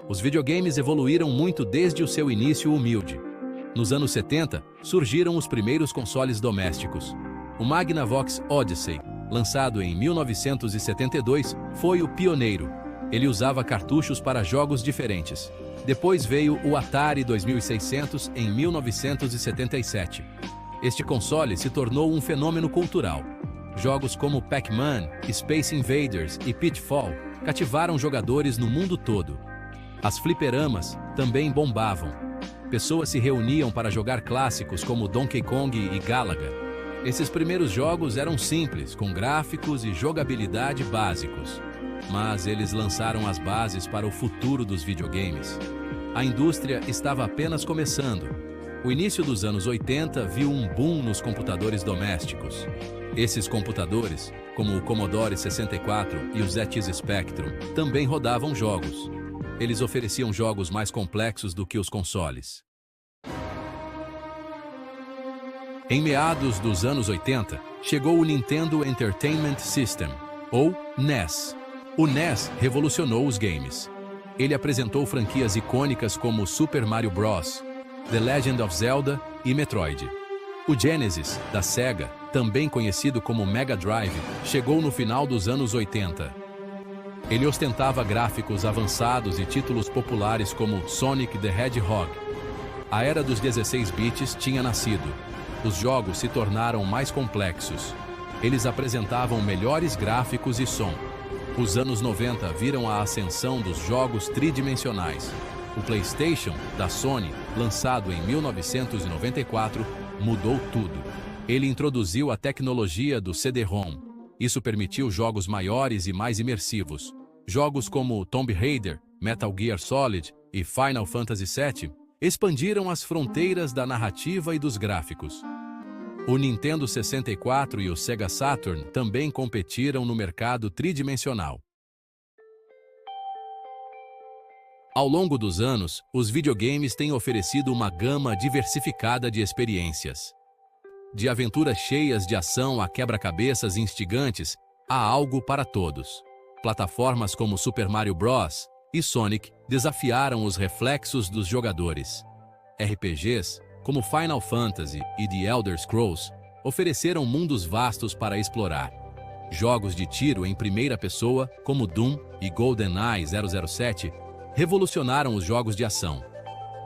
Os videogames evoluíram muito desde o seu início humilde. Nos anos 70, surgiram os primeiros consoles domésticos. O Magnavox Odyssey, lançado em 1972, foi o pioneiro. Ele usava cartuchos para jogos diferentes. Depois veio o Atari 2600 em 1977. Este console se tornou um fenômeno cultural. Jogos como Pac-Man, Space Invaders e Pitfall cativaram jogadores no mundo todo. As fliperamas também bombavam. Pessoas se reuniam para jogar clássicos como Donkey Kong e Galaga. Esses primeiros jogos eram simples, com gráficos e jogabilidade básicos. Mas eles lançaram as bases para o futuro dos videogames. A indústria estava apenas começando. O início dos anos 80 viu um boom nos computadores domésticos. Esses computadores, como o Commodore 64 e o ZX Spectrum, também rodavam jogos. Eles ofereciam jogos mais complexos do que os consoles. Em meados dos anos 80, chegou o Nintendo Entertainment System, ou NES. O NES revolucionou os games. Ele apresentou franquias icônicas como Super Mario Bros., The Legend of Zelda e Metroid. O Genesis, da Sega, também conhecido como Mega Drive, chegou no final dos anos 80. Ele ostentava gráficos avançados e títulos populares como Sonic the Hedgehog. A era dos 16 bits tinha nascido. Os jogos se tornaram mais complexos. Eles apresentavam melhores gráficos e som. Os anos 90 viram a ascensão dos jogos tridimensionais. O PlayStation, da Sony, lançado em 1994, mudou tudo. Ele introduziu a tecnologia do CD-ROM. Isso permitiu jogos maiores e mais imersivos. Jogos como Tomb Raider, Metal Gear Solid e Final Fantasy VII expandiram as fronteiras da narrativa e dos gráficos. O Nintendo 64 e o Sega Saturn também competiram no mercado tridimensional. Ao longo dos anos, os videogames têm oferecido uma gama diversificada de experiências. De aventuras cheias de ação a quebra-cabeças instigantes, há algo para todos. Plataformas como Super Mario Bros. E Sonic desafiaram os reflexos dos jogadores. RPGs, como Final Fantasy e The Elder Scrolls, ofereceram mundos vastos para explorar. Jogos de tiro em primeira pessoa, como Doom e GoldenEye 007, revolucionaram os jogos de ação.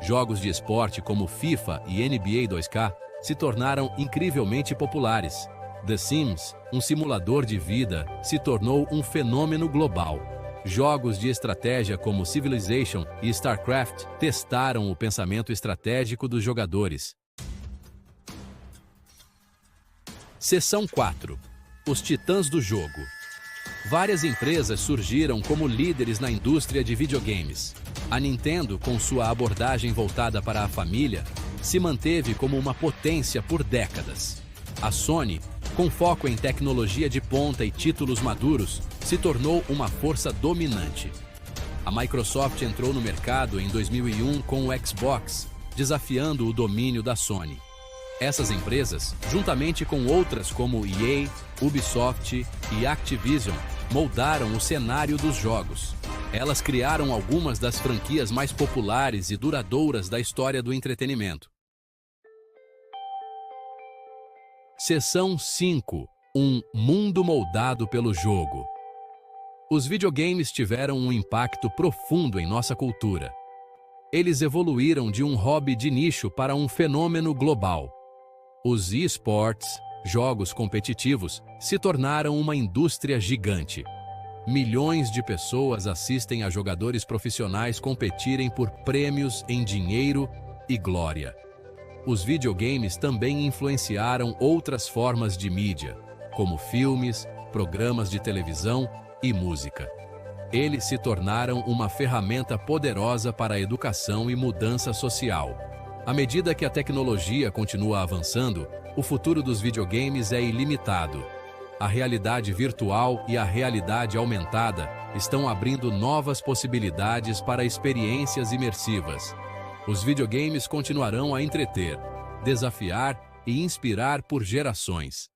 Jogos de esporte como FIFA e NBA 2K se tornaram incrivelmente populares. The Sims, um simulador de vida, se tornou um fenômeno global. Jogos de estratégia como Civilization e StarCraft testaram o pensamento estratégico dos jogadores. Seção 4. Os titãs do jogo. Várias empresas surgiram como líderes na indústria de videogames. A Nintendo, com sua abordagem voltada para a família, se manteve como uma potência por décadas. A Sony, com foco em tecnologia de ponta e títulos maduros, se tornou uma força dominante. A Microsoft entrou no mercado em 2001 com o Xbox, desafiando o domínio da Sony. Essas empresas, juntamente com outras como EA, Ubisoft e Activision, moldaram o cenário dos jogos. Elas criaram algumas das franquias mais populares e duradouras da história do entretenimento. Seção 5. Um mundo moldado pelo jogo. Os videogames tiveram um impacto profundo em nossa cultura. Eles evoluíram de um hobby de nicho para um fenômeno global. Os eSports, jogos competitivos, se tornaram uma indústria gigante. Milhões de pessoas assistem a jogadores profissionais competirem por prêmios em dinheiro e glória. Os videogames também influenciaram outras formas de mídia, como filmes, programas de televisão e música. Eles se tornaram uma ferramenta poderosa para a educação e mudança social. À medida que a tecnologia continua avançando, o futuro dos videogames é ilimitado. A realidade virtual e a realidade aumentada estão abrindo novas possibilidades para experiências imersivas. Os videogames continuarão a entreter, desafiar e inspirar por gerações.